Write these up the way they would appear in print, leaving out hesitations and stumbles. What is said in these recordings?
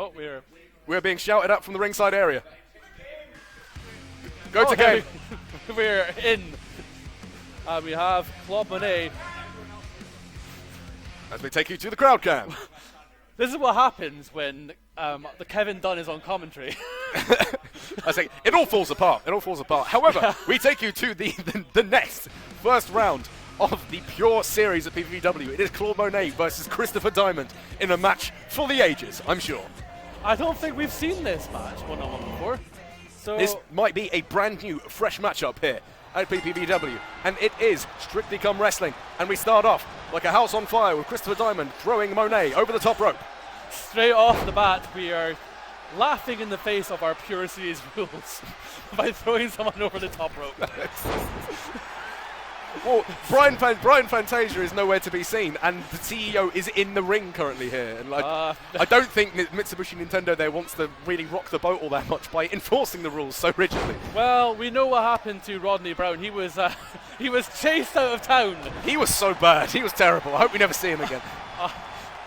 Oh, We're being shouted at from the ringside area. Go to game. We're in. We have Claude Monet. As we take you to the crowd cam. This is what happens when the Kevin Dunn is on commentary. I say it all falls apart. It all falls apart. However, we take you to the next first round of the pure series at PPVW. It is Claude Monet versus Christopher Diamond in a match for the ages, I'm sure. I don't think we've seen this match one-on-one before. So This might be a brand new, fresh matchup here at PPVW, and it is Strictly Come Wrestling. And we start off like a house on fire with Christopher Diamond throwing Monet over the top rope. straight off the bat, we are laughing in the face of our pure series rules by throwing someone over the top rope. Well, Brian Fantasia is nowhere to be seen, and the CEO is in the ring currently here. And I don't think Mitsubishi Nintendo there wants to really rock the boat all that much by enforcing the rules so rigidly. Well, we know what happened to Rodney Brown. He was chased out of town. He was so bad. He was terrible. I hope we never see him again.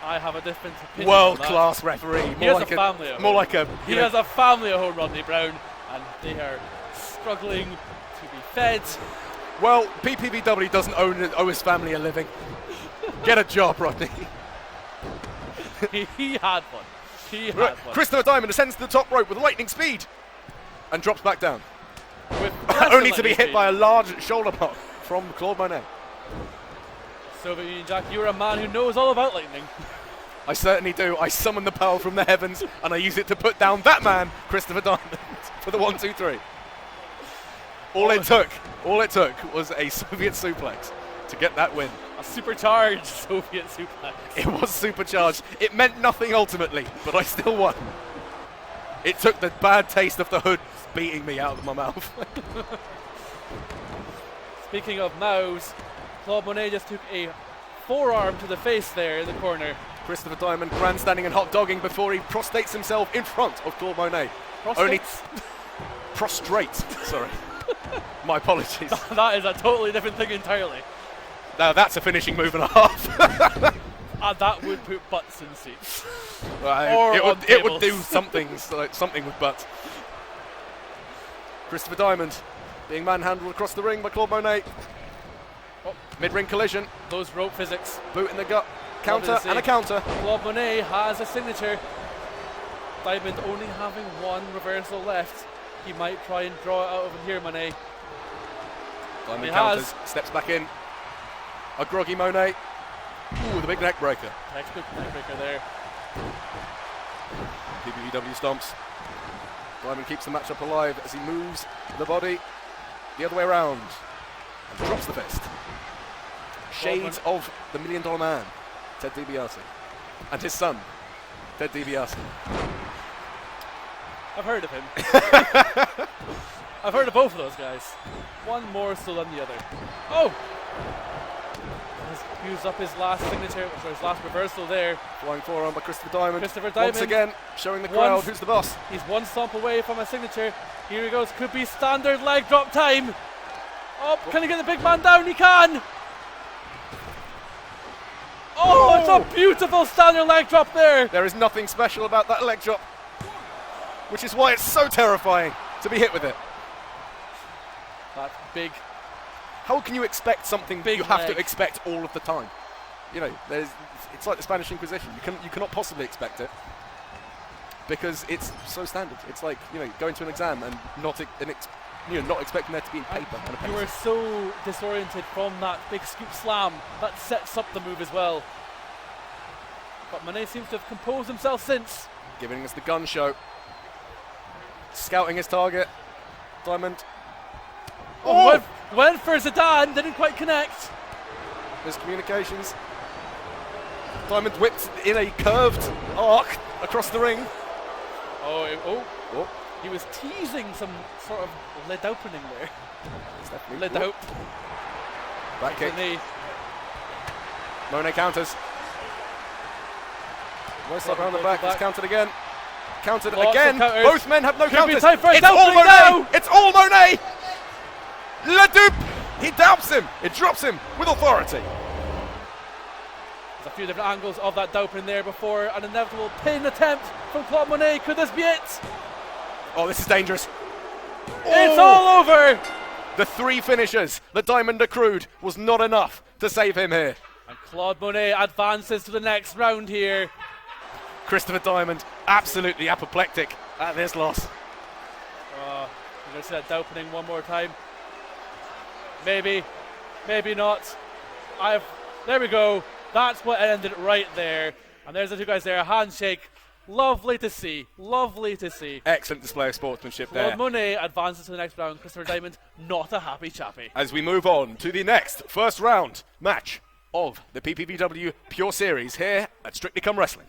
I have a different opinion. World-class referee. He has a family at home. He has a family at home, Rodney Brown, and they are struggling to be fed. Well, PPVW doesn't owe his family a living. Get a job, Rodney. he had one. He had one. Christopher Diamond ascends to the top rope with lightning speed and drops back down. Only to be hit by a large shoulder block from Claude Monet. Soviet Union Jack, you're a man who knows all about lightning. I certainly do. I summon the power from the heavens and I use it to put down that man, Christopher Diamond, for the 1, 2, 3. All it took was a Soviet suplex to get that win. A supercharged Soviet suplex. It was supercharged. It meant nothing ultimately, but I still won. It took the bad taste of the hood beating me out of my mouth. Speaking of mouths, Claude Monet just took a forearm to the face there in the corner. Christopher Diamond grandstanding and hot dogging before he prostrates himself in front of Claude Monet. Prostrate, sorry. My apologies. That is a totally different thing entirely. Now that's a finishing move and a half. That would put butts in seats. It would do something with butts. Christopher Diamond being manhandled across the ring by Claude Monet. Mid-ring collision. Those rope physics. Boot in the gut. Counter and a counter. Claude Monet has a signature. Diamond only having one reversal left. He might try and draw it out of him here, Monet. Diamond counters, steps back in. A groggy Monet. Ooh, the big neck breaker. Next big neck breaker there. PPVW stomps. Diamond keeps the matchup alive as he moves the body the other way around and drops the fist. Shades of the $1 Million Man, Ted DiBiase, and his son, Ted DiBiase. I've heard of him. I've heard of both of those guys. One more so than the other. Oh! He's used up his last signature, or his last reversal there. Flying forearm by Christopher Diamond. Christopher Diamond. Once again, showing the crowd who's the boss. He's one stomp away from a signature. Here he goes. Could be standard leg drop time. Oh, can he get the big man down? He can! Oh, it's a beautiful standard leg drop there. There is nothing special about that leg drop, which is why it's so terrifying to be hit with it. That big. How can you expect something big you have leg. to expect all of the time? You know, it's like the Spanish Inquisition. You cannot possibly expect it because it's so standard. It's like, you know, going to an exam and not expecting there to be paper and a pencil. You were so disoriented from that big scoop slam that sets up the move as well. But Monet seems to have composed himself since. Giving us the gun show. Scouting his target. Diamond. Oh! Went for Zidane, didn't quite connect. Miscommunications. Diamond whipped in a curved arc across the ring. Oh. He was teasing some sort of lid opening there. Lid out. Back kick. Monet counters. Nice up around the back. It's countered again. Countered again. Both men have no counters. It's all Monet. Now. It's all Monet. Le Dupe. He doubts him. It drops him with authority. There's a few different angles of that doping there before an inevitable pin attempt from Claude Monet. Could this be it? Oh, this is dangerous. It's all over! The 3 finishers that Diamond accrued was not enough to save him here. And Claude Monet advances to the next round here. Christopher Diamond absolutely apoplectic at this loss. I'm going to see that opening one more time. Maybe, maybe not. There we go. That's what ended it right there. And there's the two guys there, a handshake. Lovely to see. Lovely to see. Excellent display of sportsmanship there. Claude Monet advances to the next round. Christopher Diamond, not a happy chappy. As we move on to the next first round match of the PPVW Pure Series here at Strictly Come Wrestling.